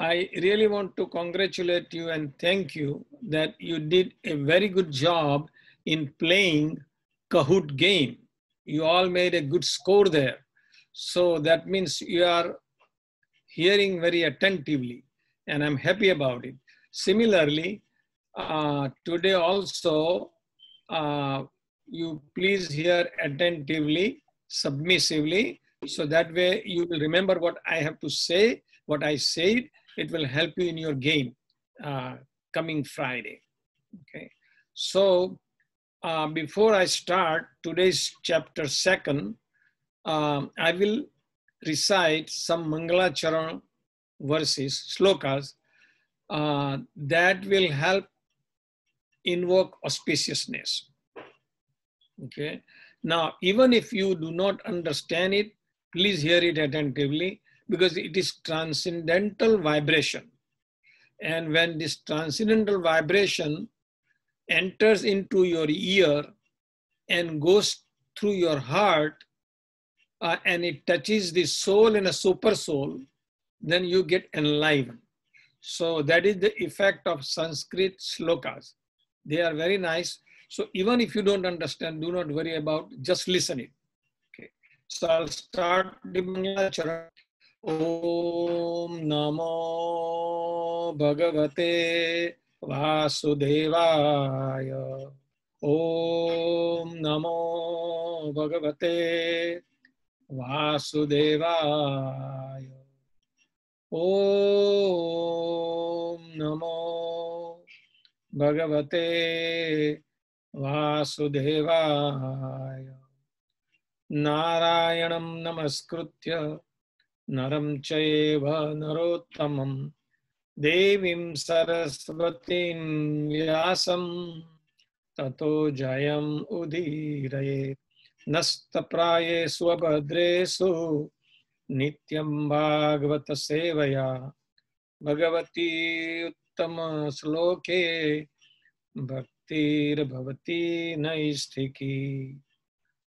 I really want to congratulate you and thank you that you did a very good job in playing Kahoot game. You all made a good score there. So that means you are hearing very attentively, and I'm happy about it. Similarly, today also, you please hear attentively, submissively, so that way you will remember what I have to say, what I said. It will help you in your game coming Friday. Okay. So before I start today's chapter 2, I will recite some Mangalacharan verses, slokas, that will help invoke auspiciousness. Okay. Now, even if you do not understand it, please hear it attentively because it is transcendental vibration. And when this transcendental vibration enters into your ear and goes through your heart, and it touches the soul and a super soul, then you get enlivened. So that is the effect of Sanskrit slokas. They are very nice. So even if you don't understand, do not worry about, just listen it. Okay. So I'll start the Mangalacharan. Om Namo Bhagavate Vasudevaya. Om Namo Bhagavate Vasudevaya. Om Namo Bhagavate Vasudevaya. Narayanam Namaskritya Naram Chaiva Narottamam Devim Saraswatim Vyasam Tato Jayam Udiraye Nastapraye Swabhadresu Nityam Bhagavata Sevaya Bhagavati Uttama Sloke Bhaktir Bhavati Naistiki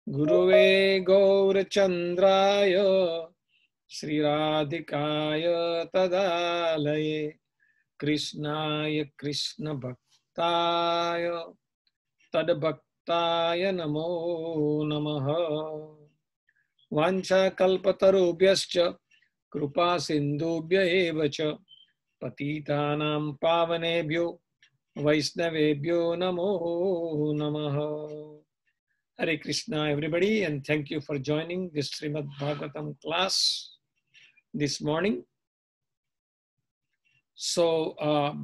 Guruve Gaurachandraya Sri Radhikaya Tadalaye Krishnaya Krishna Bhaktaya Tad Bhaktaya Namo Namaha Vancha kalpatarubhyascha kripa sindhubhya evacha patitanam pavanebhyo vaisnavebhyo namo namaha. Hare Krishna everybody, and thank you for joining this Srimad Bhagavatam class this morning. So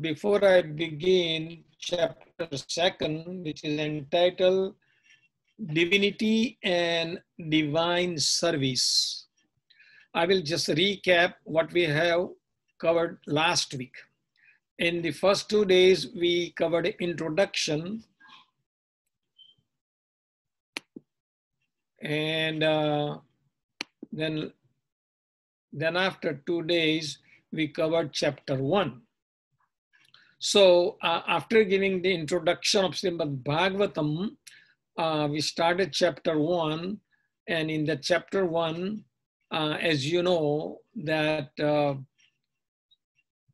before I begin chapter 2, which is entitled Divinity and Divine Service, I will just recap what we have covered last week. In the first 2 days, we covered introduction, and then after 2 days, we covered chapter 1. So after giving the introduction of Srimad Bhagavatam, we started chapter 1, and in the chapter 1, as you know, that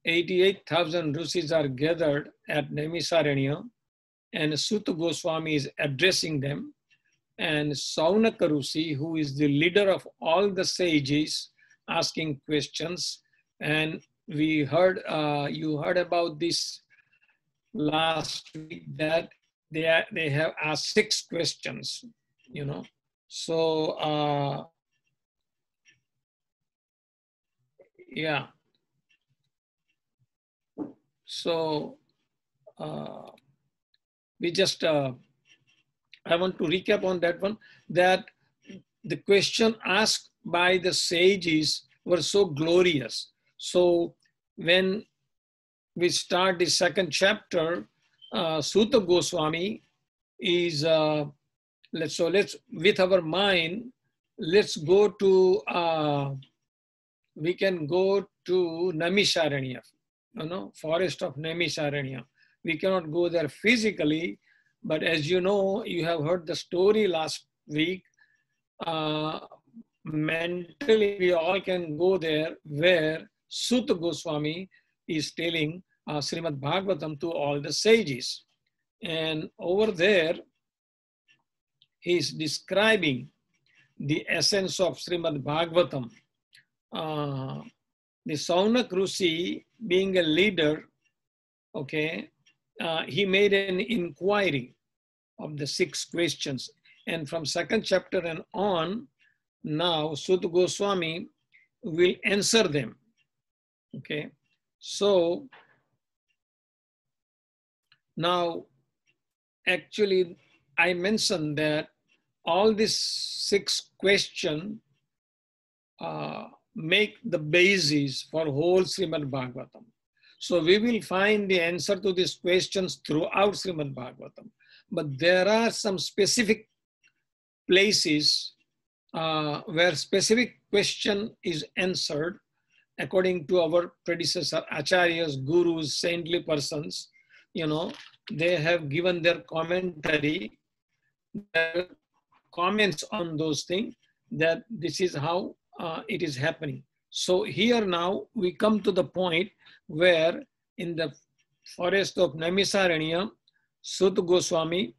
88,000 Rishis are gathered at Naimisaranya, and Suta Goswami is addressing them, and Saunaka Rishi, who is the leader of all the sages, asking questions. And we heard, you heard about this last week, that they have asked 6 questions, you know. So, yeah. So, we just, I want to recap on that one, that the question asked by the sages were so glorious. So when we start the 2nd chapter, Suta Goswami is, let's with our mind, let's go to, we can go to Naimisaranya, you know, forest of Naimisaranya. We cannot go there physically, but as you know, you have heard the story last week, mentally we all can go there, where Suta Goswami is telling Srimad Bhagavatam to all the sages. And over there, he is describing the essence of Srimad Bhagavatam. The Saunak Rishi, being a leader, okay, he made an inquiry of the 6 questions. And from 2nd chapter and on, now Suta Goswami will answer them. Okay, so now actually I mentioned that all these 6 questions make the basis for whole Srimad Bhagavatam. So we will find the answer to these questions throughout Srimad Bhagavatam. But there are some specific places where specific question is answered according to our predecessor, acharyas, gurus, saintly persons. You know, they have given their commentary, their comments on those things, that this is how it is happening. So here now we come to the point where in the forest of Naimisaranya, Suta Goswami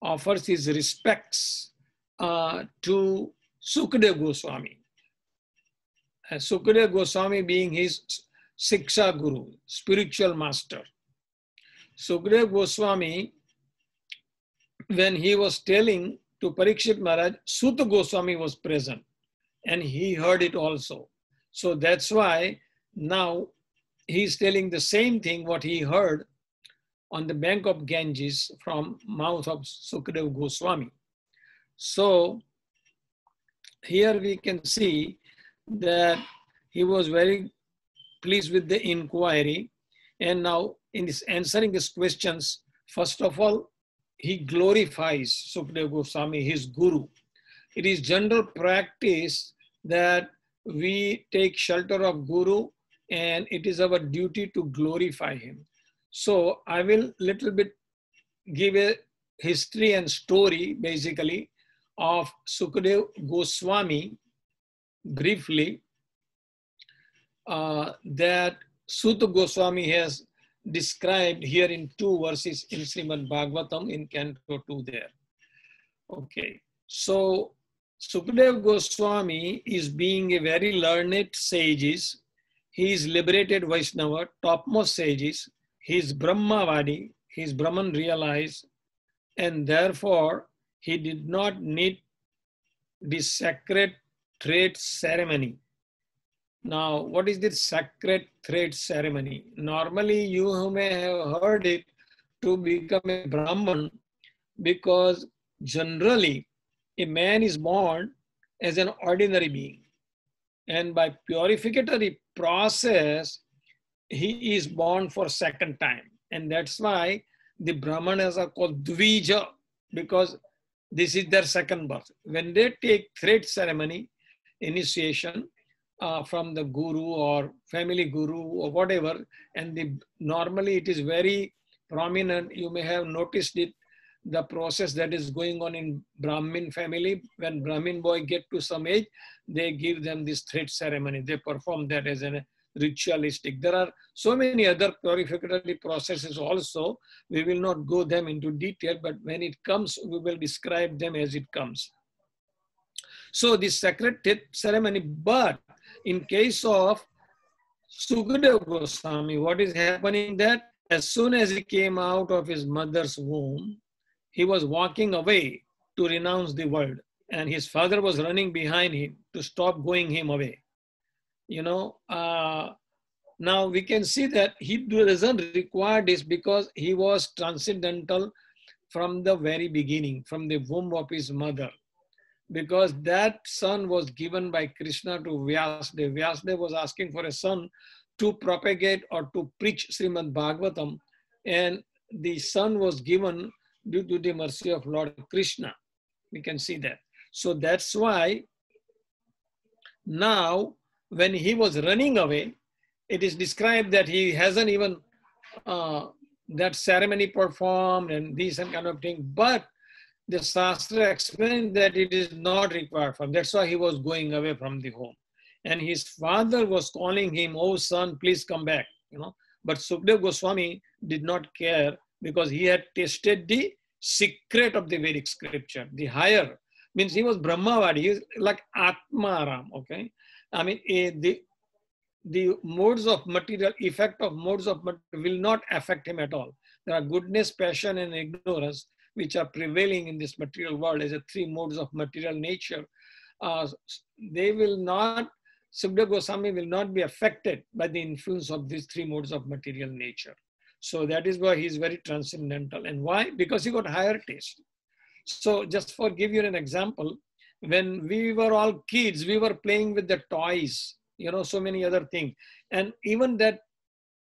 offers his respects to Sukadeva Goswami. Sukadeva Goswami being his Siksha Guru, spiritual master. Sukadeva Goswami, when he was telling to Parikshit Maharaj, Suta Goswami was present and he heard it also. So that's why now he's telling the same thing what he heard on the bank of Ganges from mouth of Sukadeva Goswami. So here we can see that he was very pleased with the inquiry. And now in this answering his questions, first of all, he glorifies Sukadeva Goswami, his guru. It is general practice that we take shelter of guru and it is our duty to glorify him. So I will little bit give a history and story basically of Sukadeva Goswami briefly, that Suta Goswami has described here in 2 verses in Srimad Bhagavatam in Canto 2 there. Okay, so Sukadeva Goswami is being a very learned sages. He is liberated Vaishnava, topmost sages. He is Brahmavadi, he is Brahman realized, and therefore he did not need this sacred thread ceremony. Now, what is this sacred thread ceremony? Normally, you may have heard it to become a Brahman, because generally a man is born as an ordinary being. And by purificatory process, he is born for 2nd time. And that's why the Brahmanas are called Dvija, because this is their 2nd birth. When they take thread ceremony, initiation from the guru or family guru or whatever, and normally it is very prominent. You may have noticed it, the process that is going on in Brahmin family. When Brahmin boy get to some age, they give them this thread ceremony. They perform that as a ritualistic. There are so many other purificatory processes also. We will not go them into detail, but when it comes, we will describe them as it comes. So this sacred ceremony, but in case of Sukadeva Goswami, what is happening that as soon as he came out of his mother's womb, he was walking away to renounce the world, and his father was running behind him to stop going him away. You know, now we can see that he doesn't require this because he was transcendental from the very beginning, from the womb of his mother. Because that son was given by Krishna to Vyasadeva. Vyasadeva was asking for a son to propagate or to preach Srimad Bhagavatam, and the son was given due to the mercy of Lord Krishna. We can see that. So that's why now when he was running away, it is described that he hasn't even that ceremony performed and these and kind of thing, but the Shastra explained that it is not required for him. That's why he was going away from the home. And his father was calling him, "Oh son, please come back." But Sukdev Goswami did not care, because he had tasted the secret of the Vedic scripture, the higher. Means he was Brahmavadi, he was like Atmaram, okay? I mean, the modes of material, effect of modes of material will not affect him at all. There are goodness, passion, and ignorance, which are prevailing in this material world as the three modes of material nature. They will not, Sukdev Goswami will not be affected by the influence of these three modes of material nature. So that is why he is very transcendental. And why? Because he got higher taste. So just for give you an example, when we were all kids, we were playing with the toys, so many other things. And even that,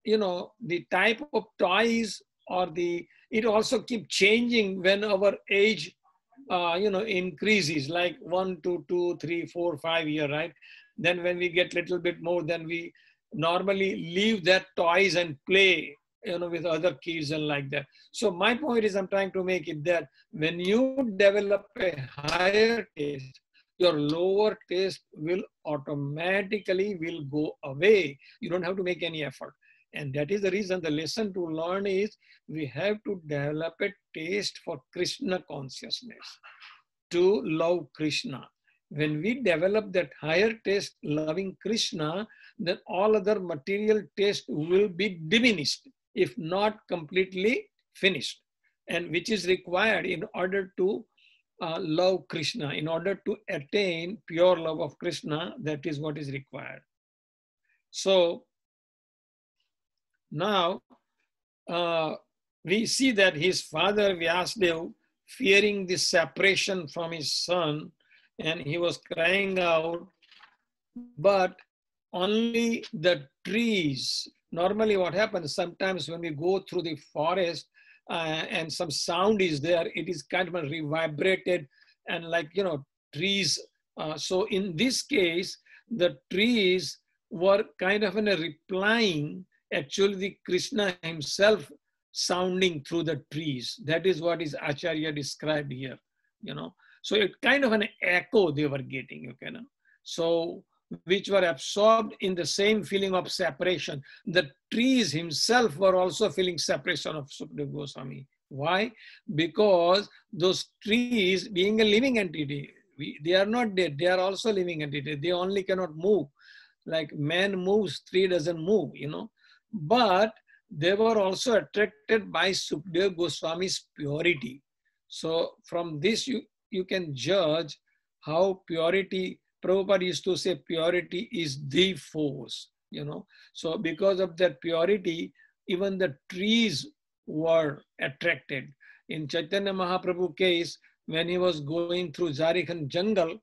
the type of toys or it also keep changing when our age, increases, like 1 to 2, 3, 4, 5 years, right? Then when we get little bit more, then we normally leave that toys and play, with other kids and like that. So my point is, I'm trying to make it that when you develop a higher taste, your lower taste will automatically will go away. You don't have to make any effort. And that is the reason the lesson to learn is we have to develop a taste for Krishna consciousness, to love Krishna. When we develop that higher taste, loving Krishna, then all other material taste will be diminished, if not completely finished, and which is required in order to love Krishna, in order to attain pure love of Krishna. That is what is required. So now we see that his father Vyasadeva, fearing this separation from his son, and he was crying out, but only the trees. Normally what happens, sometimes when we go through the forest and some sound is there, it is kind of reverberated and like, trees. So in this case, the trees were kind of replying, actually the Krishna himself sounding through the trees. That is what is Acharya described here, So it kind of an echo they were getting, So which were absorbed in the same feeling of separation. The trees himself were also feeling separation of Sukdev Goswami. Why? Because those trees, being a living entity, they are not dead, they are also living entity. They only cannot move. Like man moves, tree doesn't move, But they were also attracted by Sukdev Goswami's purity. So from this, you can judge how purity, Prabhupada used to say purity is the force, So because of that purity, even the trees were attracted. In Chaitanya Mahaprabhu case, when he was going through Jharkhand jungle,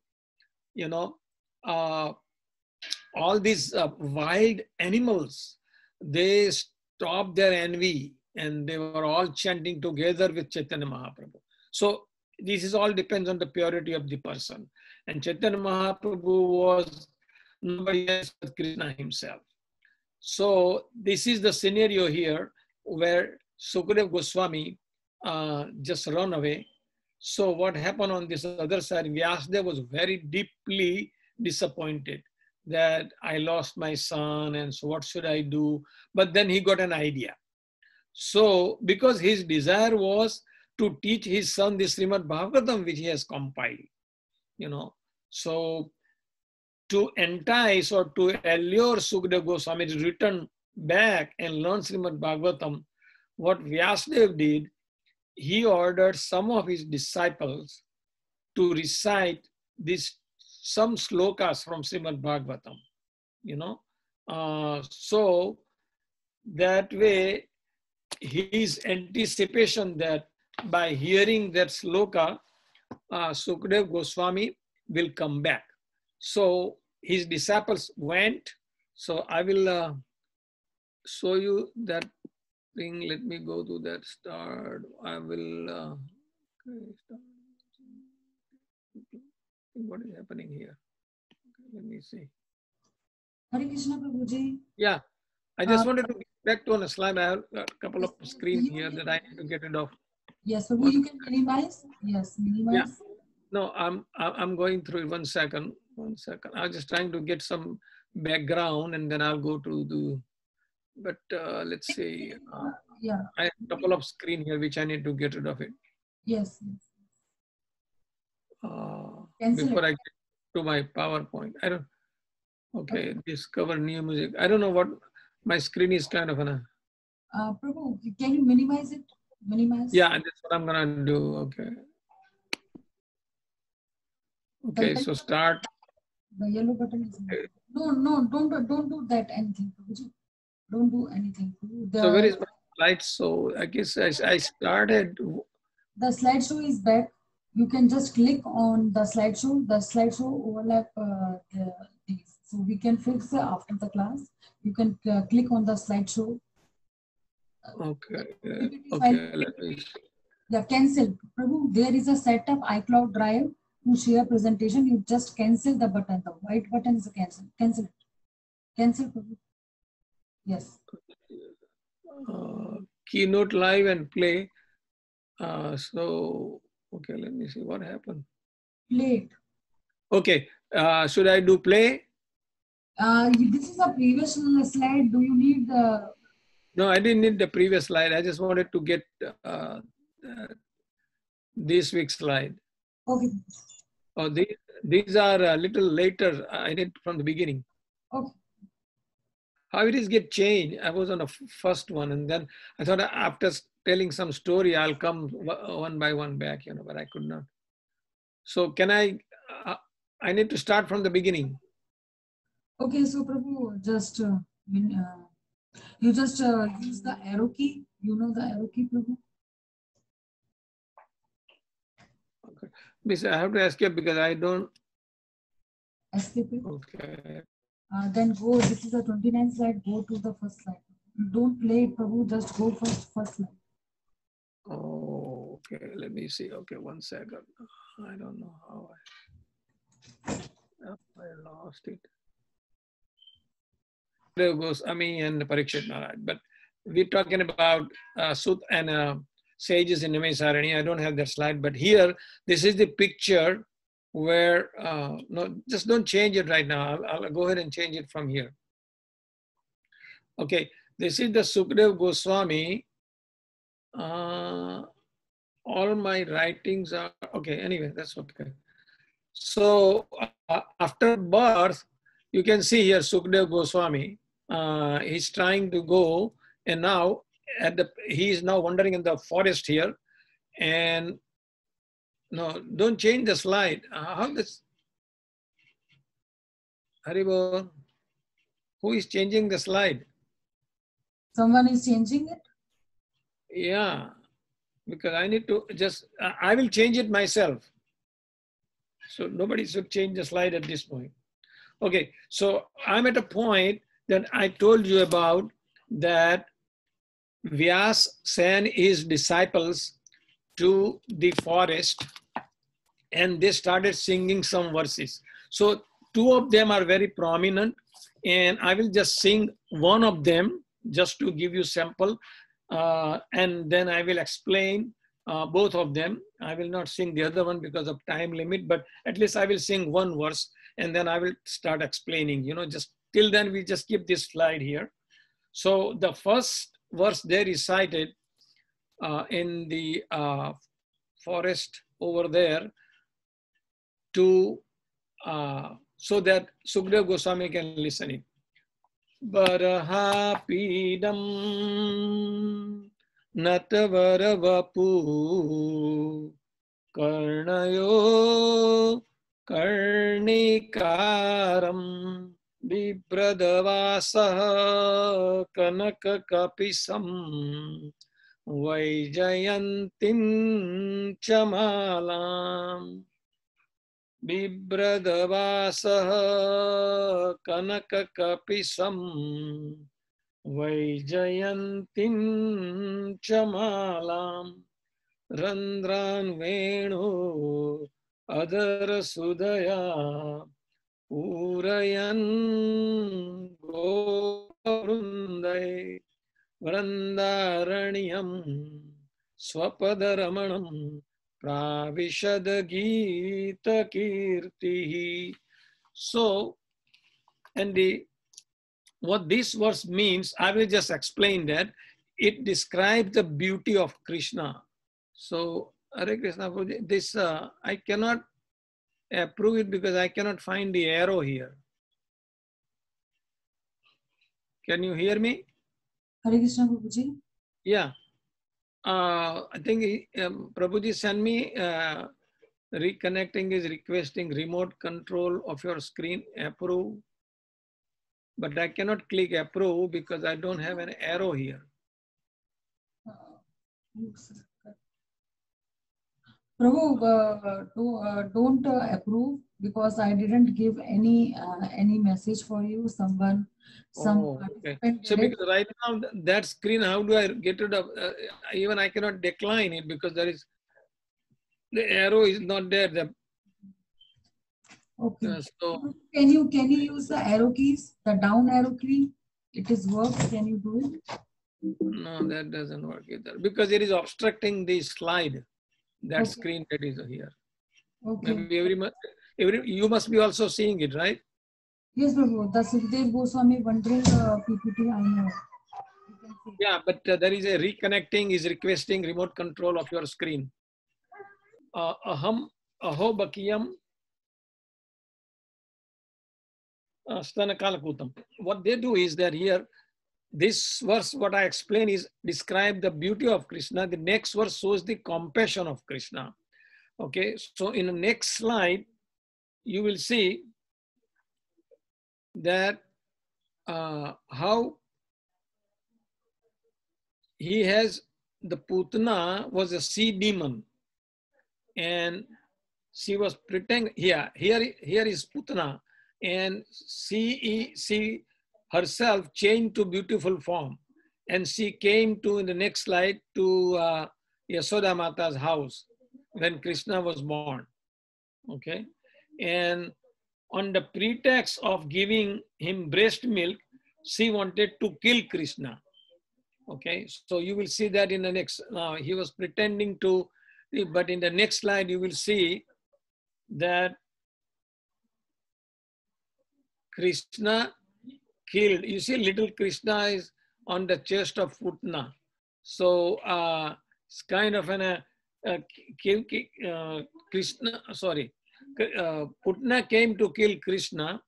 all these wild animals, they stopped their envy and they were all chanting together with Chaitanya Mahaprabhu. So this is all depends on the purity of the person. And Chaitanya Mahaprabhu was nobody else but Krishna himself. So this is the scenario here where Sukdev Goswami just run away. So what happened on this other side, Vyasadeva was very deeply disappointed that I lost my son and so what should I do? But then he got an idea. So because his desire was to teach his son the Srimad Bhagavatam, which he has compiled, So to entice or to allure Sukdev Goswami to return back and learn Srimad Bhagavatam, what Vyasadeva did, he ordered some of his disciples to recite some slokas from Srimad Bhagavatam, So that way, his anticipation that by hearing that sloka, Sukdev Goswami will come back. So his disciples went. So I will show you that thing. Let me go to that start. I will, what is happening here? Okay, let me see. Hare Krishna Prabhuji. Yeah, I just wanted to get back to on a slide. I have a couple of screens here that I need to get rid of. Yes, so you can minimize. Yes, minimize. Yeah. No, I'm going through it. 1 second. 1 second. I'm just trying to get some background and then I'll go to the, but let's see. Yeah. I have a couple of screen here which I need to get rid of it. Yes. Cancel Before it. I get to my PowerPoint. I don't, okay, discover new music. I don't know what, my screen is kind of an, Prabhu, can you minimize it? Minimize? yeah, that's what I'm gonna do. Okay. Okay, so start. The yellow button is no, don't do that anything, Prabhuji. Don't do anything. So where is my slide? So I guess I started. The slideshow is back. You can just click on the slideshow. The slideshow overlap these. So we can fix after the class. You can click on the slideshow. Okay. PPT Okay. file. Let me see. Yeah, cancel. Prabhu, there is a setup iCloud Drive to share presentation. You just cancel the button. The white button is a cancel. Cancel it. Cancel, Prabhu. Yes. Keynote live and play. So, okay, let me see what happened. Play it. Okay, should I do play? This is a previous slide. Do you need the... No, I didn't need the previous slide. I just wanted to get this week's slide. Okay. Oh, these are a little later. I did from the beginning. Okay. How it is get changed? I was on the first one, and then I thought after telling some story, I'll come one by one back, you know, but I could not. So can I need to start from the beginning. Okay, so Prabhu, just you just use the arrow key. You know the arrow key, Prabhu? Okay. Miss, I have to escape because I don't. Escape it. Okay. Then go. This is the 29th slide. Go to the first slide. Don't play it, Prabhu. Just go first slide. Oh, okay. Let me see. Okay, 1 second. I don't know how I lost it. There goes Ami and Parikshit Maharaj. But we're talking about Sut and sages in Namaisarani. I don't have that slide, but here, this is the picture where, no, just don't change it right now. I'll go ahead and change it from here. Okay, this is the Sukdev Goswami. All my writings are, okay, anyway, that's okay. So after birth, you can see here Sukdev Goswami. He's trying to go, and now he is now wandering in the forest here. And no, don't change the slide. How this? Haribo, who is changing the slide? Someone is changing it? Yeah, because I need to just, I will change it myself. So nobody should change the slide at this point. Okay, so I'm at a point that I told you about, that Vyas sent his disciples to the forest and they started singing some verses. So two of them are very prominent, and I will just sing one of them just to give you sample, and then I will explain both of them. I will not sing the other one because of time limit, but at least I will sing one verse and then I will start explaining, you know, just till then we just keep this slide here. So the first verse they recited in the forest over there to, so that Sukdev Goswami can listen it. Barahapidam Natvaravapu Karnayo Karnikaram Bibradavasaha Kanakakapisam Vaijayantim Chamalam Bibradavasaha Kanakakapisam Vaijayantim Chamalam Randran Venu Adara Sudaya Urayan Govrundai Vrandaranyam Swapadaramanam Pravishad Gita Kirtihi. So, and what this verse means, I will just explain that. It describes the beauty of Krishna. So, Hare Krishna, this I cannot approve it because I cannot find the arrow here. Can you hear me? Hare Krishna, Prabhuji. Yeah. I think Prabhuji sent me reconnecting is requesting remote control of your screen, approve. But I cannot click approve because I don't have an arrow here. Prabhu, don't approve because I didn't give any message for you. Some Okay. So because right now that screen, how do I get rid of? Even I cannot decline it because there is the arrow is not there. Okay. So can you use the arrow keys, the down arrow key? It is works. Can you do it? No, that doesn't work either because it is obstructing the slide. That Okay. screen that is here. Okay. Maybe you must be also seeing it, right? Yes, Prabhu. The Sukhdev Goswami wondering PPT, I know. Yeah, but there is a reconnecting is requesting remote control of your screen. Aham aho bakiyam stanakalakutam. What they do is that here, this verse, what I explain is describe the beauty of Krishna. The next verse shows the compassion of Krishna. Okay, so in the next slide, you will see that how he has, the Putana was a sea demon and she was pretending, here is Putana, and she herself changed to beautiful form. And she came to, in the next slide, to Yasoda Mata's house when Krishna was born. Okay. And on the pretext of giving him breast milk, she wanted to kill Krishna. Okay. So you will see that in the next, he was pretending to, but in the next slide, you will see that Krishna killed. You see, little Krishna is on the chest of Putna. So it's kind of an Krishna. Sorry, Putna came to kill Krishna,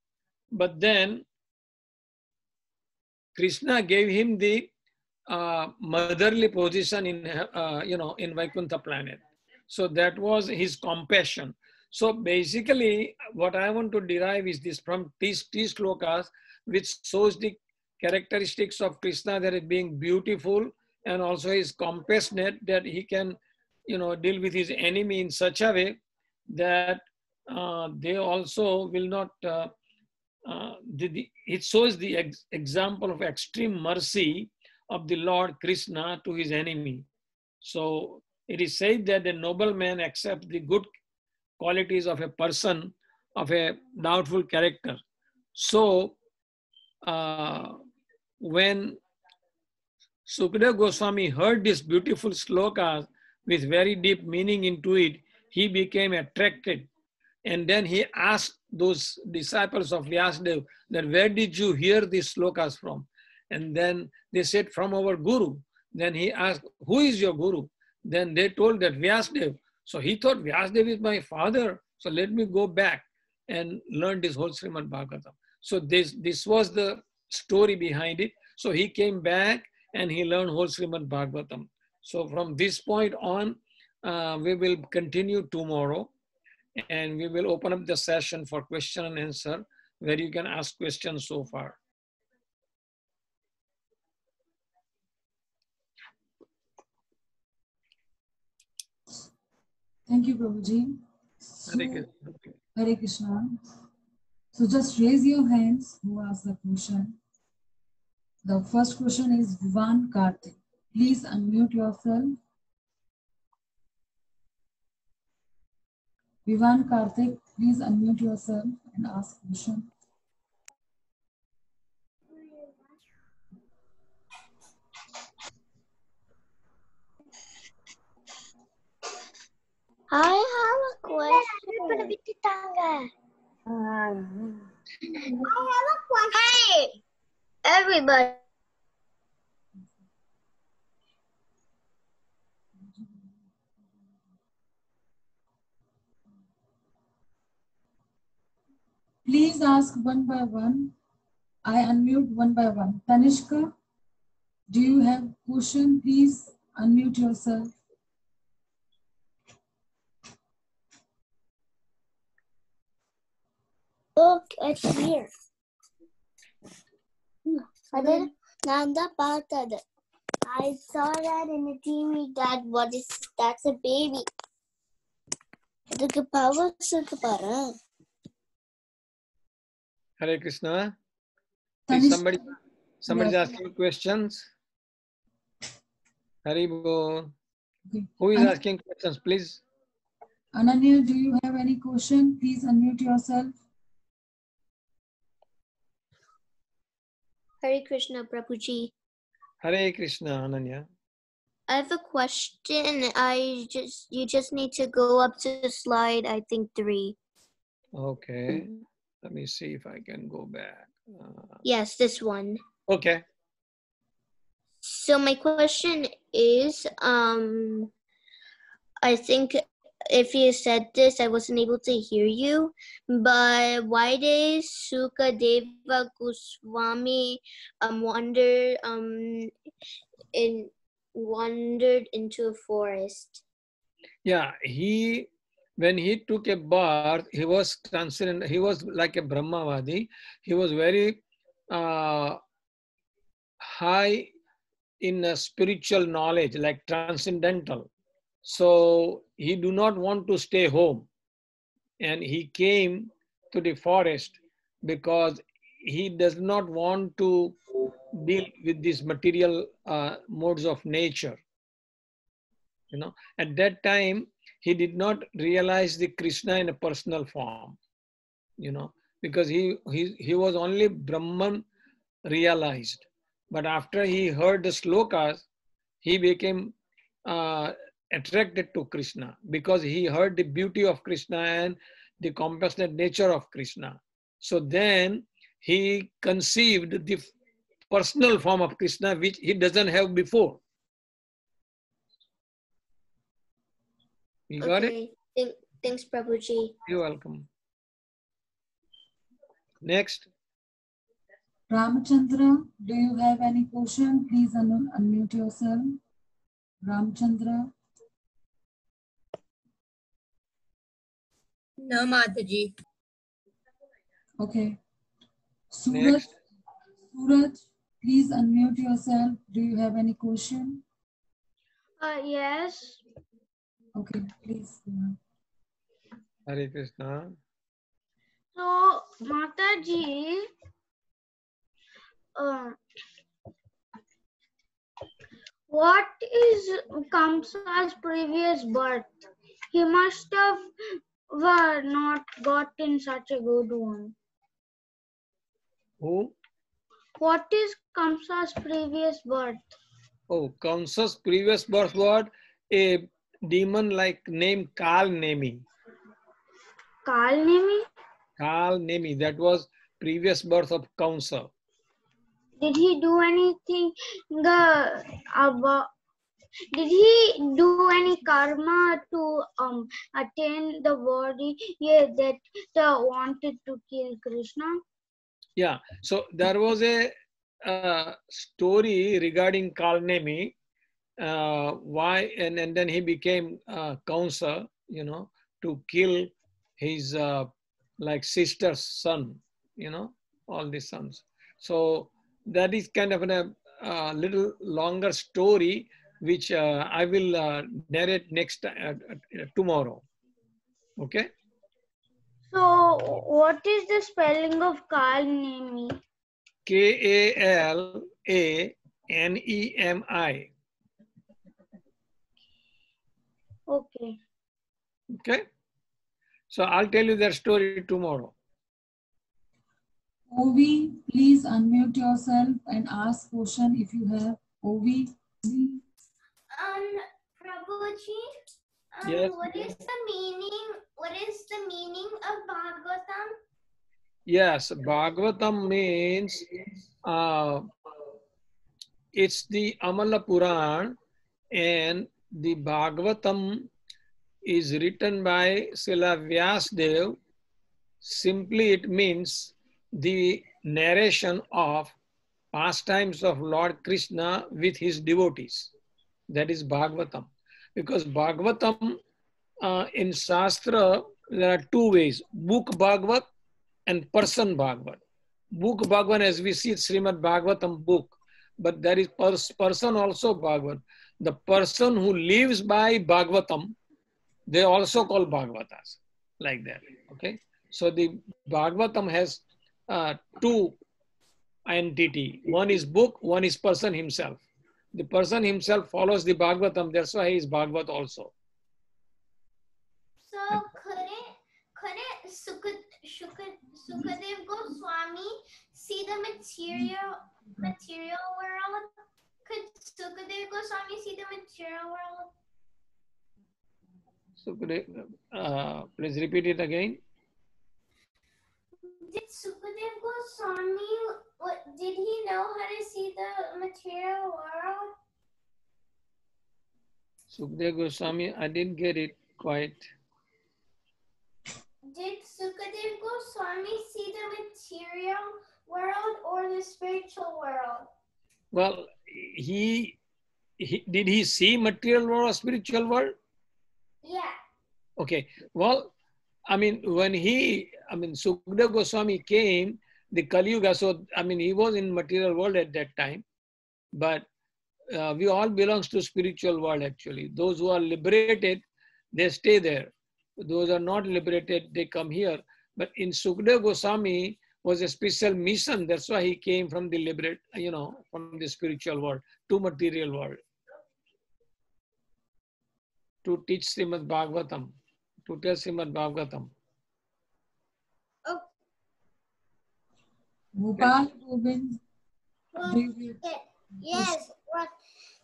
but then Krishna gave him the motherly position in in Vaikuntha planet. So that was his compassion. So basically, what I want to derive is this from these slokas, which shows the characteristics of Krishna, that is being beautiful and also is compassionate, that he can, deal with his enemy in such a way that they also will not. It shows the example of extreme mercy of the Lord Krishna to his enemy. So it is said that the nobleman accepts the good qualities of a person of a doubtful character. So when Sukadeva Goswami heard this beautiful slokas with very deep meaning into it, he became attracted. And then he asked those disciples of Vyasadeva that where did you hear these slokas from? And then they said, from our guru. Then he asked, who is your guru? Then they told that Vyasadeva. So he thought Vyasadeva is my father. So let me go back and learn this whole Srimad Bhagavatam. So this was the story behind it. So he came back and he learned whole Srimad Bhagavatam. So from this point on, we will continue tomorrow. And we will open up the session for question and answer, where you can ask questions so far. Thank you, Prabhuji. So, Hare Krishna. So just raise your hands who asked the question. The first question is Vivan Karthik. Please unmute yourself. Vivan Karthik, please unmute yourself and ask question. I have a question. have a question. Hey, everybody. Please ask one by one. I unmute one by one. Tanishka, do you have question? Please unmute yourself. Look, it's here. Nanda Partad. I saw that in the TV. That's a baby. The power is Hare Krishna. Tanishka, Is somebody's yes. asking questions? Haribo. Okay. Who is asking questions, please? Ananya, do you have any question? Please unmute yourself. Hare Krishna, Prabhuji. Hare Krishna, Ananya. I have a question. You just need to go up to slide, I think 3. Okay. Let me see if I can go back. Yes, this one. Okay. So my question is, I think if you said this, I wasn't able to hear you, but why did Sukadeva Goswami wandered into a forest? Yeah, when he took a birth, he was transcendent. He was like a Brahmavadi. He was very high in spiritual knowledge, like transcendental. So he do not want to stay home. And he came to the forest because he does not want to deal with these material modes of nature. You know, at that time, he did not realize the Krishna in a personal form, you know, because he was only Brahman realized. But after he heard the slokas, he became attracted to Krishna because he heard the beauty of Krishna and the compassionate nature of Krishna. So then he conceived the personal form of Krishna, which he doesn't have before. You got it? Thanks, Prabhuji. You're welcome. Next. Ramchandra, do you have any question? Please unmute yourself. Ramchandra. No, Mataji. Okay. Suraj, please unmute yourself. Do you have any question? Yes. Okay, please. Hare Krishna. So, Mataji, what is Kamsa's previous birth? He must have not gotten such a good one. Who? What is Kamsa's previous birth? Oh, Kamsa's previous birth was a demon like named Kalnemi. Kalnemi? Kalnemi, that was previous birth of Kamsa. Did he do anything did he do any karma to attain the body that wanted to kill Krishna? Yeah, so there was a story regarding Kalnemi, why, and then he became Kamsa, you know, to kill his like sister's son, you know, all the sons. So that is kind of a little longer story, which I will narrate next tomorrow. Okay. So what is the spelling of Kalnemi? Kalnemi. Okay. Okay. So I'll tell you that story tomorrow. Ovi, please unmute yourself and ask question if you have. Ovi. Prabhuji, Yes. what is the meaning of Bhagavatam? Yes, Bhagavatam means it's the Amala Puran, and the Bhagavatam is written by Srila Vyasdev. Simply it means the narration of pastimes of Lord Krishna with his devotees. That is Bhagavatam. Because Bhagavatam in Shastra, there are two ways, book Bhagavat and person Bhagavat. Book Bhagavan, as we see Srimad Bhagavatam book, but there is person also Bhagavat. The person who lives by Bhagavatam, they also call Bhagavatas, like that, okay? So the Bhagavatam has two entity. One is book, one is person himself. The person himself follows the Bhagavatam, that's why he is Bhagavat also. So couldn't Sukadev Goswami see the material world? Could Sukadev Goswami see the material world? So please repeat it again. Did Sukadev Goswami, did he know how to see the material world? Sukadev Goswami, I didn't get it quite. Did Sukadev Goswami see the material world or the spiritual world? Well, did he see material world or spiritual world? Yeah. Okay, well, I mean, when Sukadeva Goswami came, the Kali Yuga, so, I mean, he was in material world at that time, but we all belongs to spiritual world actually. Those who are liberated, they stay there. Those who are not liberated, they come here. But in Sukadeva Goswami was a special mission. That's why he came from the from the spiritual world to material world. To teach Srimad Bhagavatam, to tell Srimad Bhagavatam. Gopal, Govind, yes.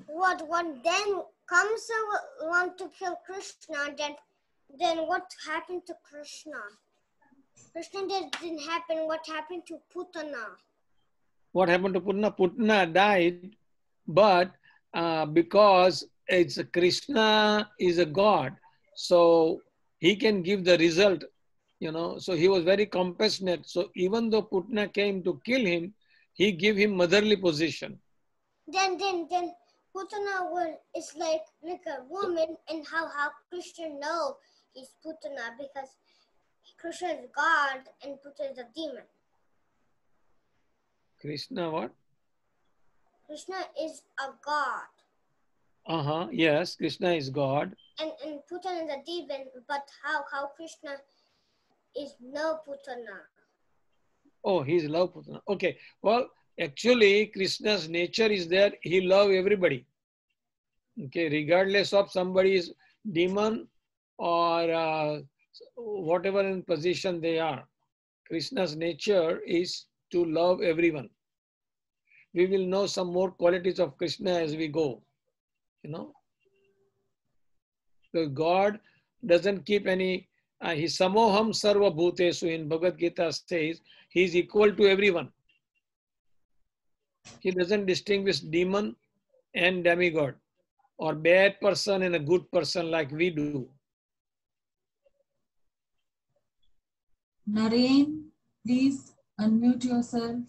What then Kamsa want to kill Krishna? Then what happened to Krishna? Krishna didn't happen. What happened to Putana? What happened to Putana? Putana died, but because it's Krishna is a god, so he can give the result, so he was very compassionate. So even though Putana came to kill him, he gave him motherly position. Then Putana is like a woman, and how Krishna know he's Putana, because Krishna is God and Putana is a demon. Krishna what? Krishna is a god. Yes, Krishna is God. And Putana is a demon, but how Krishna is no Putana? Oh, he's love Putana. Okay, well, actually, Krishna's nature is there. He loves everybody. Okay, regardless of somebody's demon or whatever in position they are. Krishna's nature is to love everyone. We will know some more qualities of Krishna as we go, So God doesn't keep any, he samoham sarva bhutesu in Bhagavad Gita says, he is equal to everyone. He doesn't distinguish demon and demigod or bad person and a good person like we do. Naren, please unmute yourself.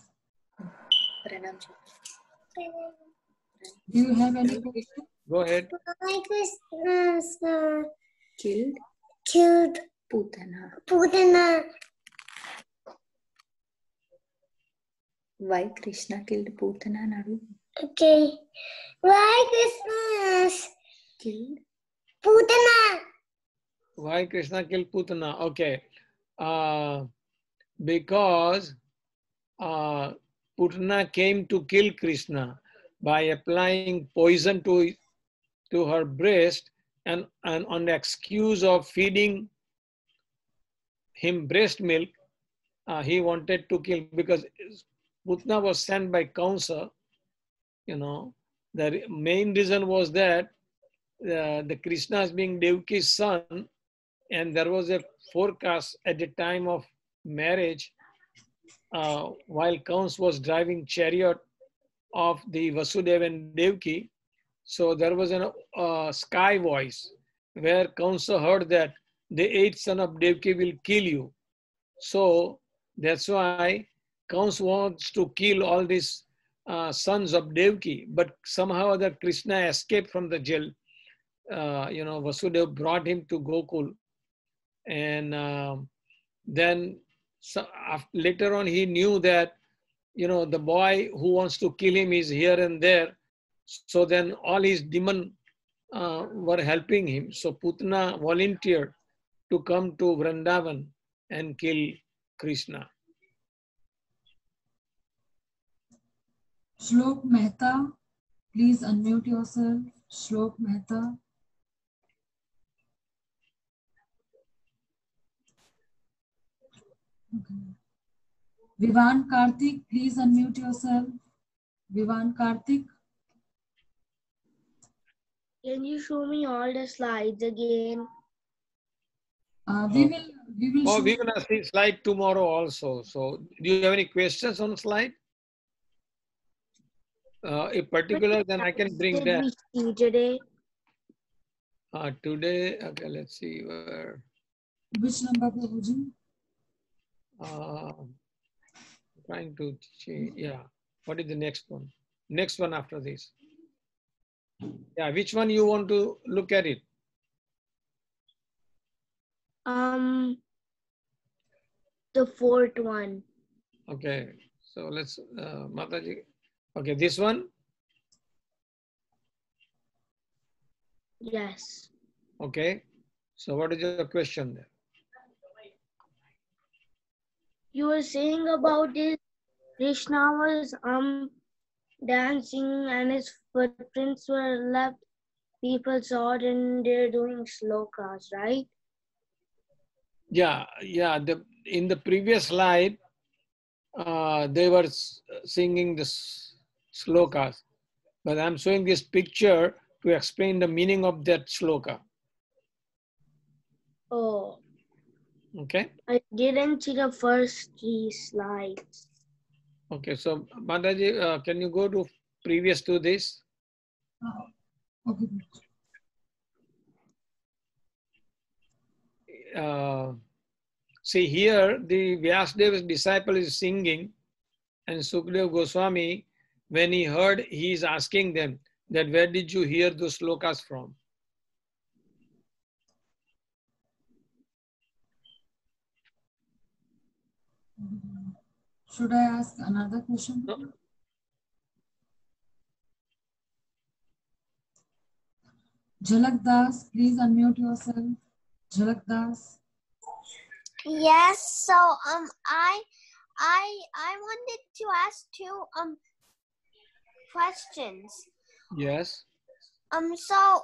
Do you have any question? Go ahead. Why Krishna killed Putana? Why Krishna killed Putana, Nadu? Okay. Why Krishna Killed Putana? Why Krishna killed Putana? Okay. Because Putana came to kill Krishna by applying poison to her breast and on the excuse of feeding him breast milk, he wanted to kill, because Putana was sent by Kamsa. The main reason was that the Krishna is being Devaki's son, and there was a forecast at the time of marriage while Kans was driving chariot of the Vasudeva and Devki, so there was a sky voice where Kansa heard that the eighth son of Devki will kill you. So that's why Kans wants to kill all these sons of Devki, but somehow that Krishna escaped from the jail. Vasudeva brought him to Gokul, and then later on he knew that the boy who wants to kill him is here and there. So then all his demons were helping him. So Putana volunteered to come to Vrindavan and kill Krishna. Shlok Mehta, please unmute yourself. Shlok Mehta. Okay. Vivan Karthik, please unmute yourself. Vivan Karthik. Can you show me all the slides again? We will. Oh, we're gonna see slide tomorrow also. So, do you have any questions on slide? If particular, then I can bring that. Did we see today? Today, okay, let's see where. Which number, Prabhuji? Trying to change. Yeah. What is the next one? Next one after this. Yeah. Which one you want to look at it? The fourth one. Okay. So let's, Mataji. Okay, this one. Yes. Okay. So what is your question there? You were saying about this. Krishna was dancing and his footprints were left. People saw it and they're doing slokas, right? Yeah. In the previous slide, they were singing the slokas, but I'm showing this picture to explain the meaning of that sloka. Oh. Okay. I didn't see the first 3 slides. Okay, so Mataji, can you go to previous to this? Okay. See here, the Vyasadev's disciple is singing, and Sukadeva Goswami, when he heard, he is asking them that where did you hear those slokas from? Should I ask another question? No. Jhalak Das, please unmute yourself. Jhalak Das. Yes, so I wanted to ask 2 questions. Yes. So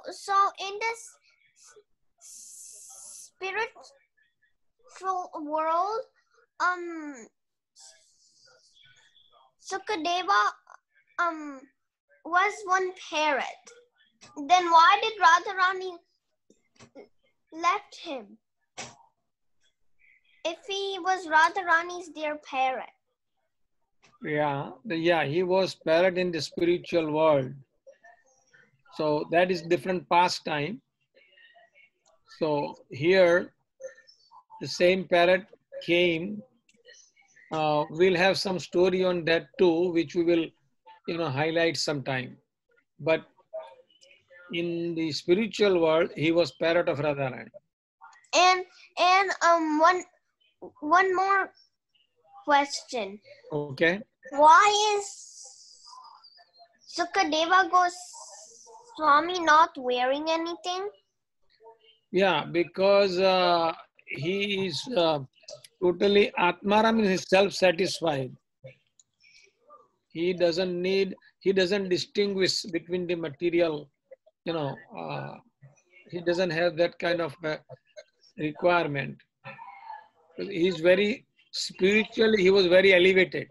in this spiritual world, Sukadeva was one parrot. Then why did Radharani left him? If he was Radharani's dear parrot. Yeah, he was parrot in the spiritual world. So that is different pastime. So here, the same parrot came. We'll have some story on that too, which we will, highlight sometime. But in the spiritual world, he was parrot of Radharani. And one more question. Okay. Why is Sukadeva Goswami not wearing anything? Yeah, because he is totally Atmaram, is self-satisfied. He doesn't distinguish between the material, he doesn't have that kind of requirement. He's very spiritually, he was very elevated.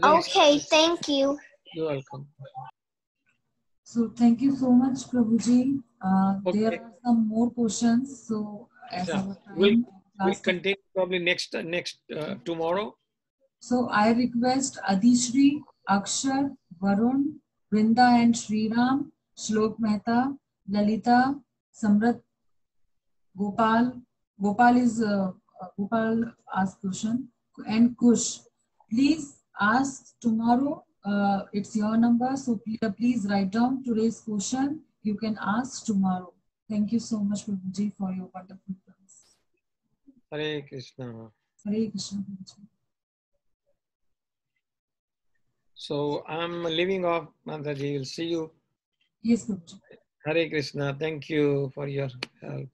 Okay, thank you. You're welcome. So thank you so much, Prabhuji. Okay. There are some more questions. So as our time We'll last. continue probably next tomorrow. So I request Adishri, Akshar, Varun, Vrinda and Sriram, Shlok Mehta, Lalita, Samrat, Gopal. Gopal is Gopal asked question, and Kush. Please ask tomorrow. It's your number, so please write down today's question. You can ask tomorrow. Thank you so much, Prabhuji, for your wonderful class. Hare Krishna. Hare Krishna, Prabhuji. So I'm leaving off, Mataji. We'll see you. Yes, Prabhuji. Hare Krishna. Thank you for your help.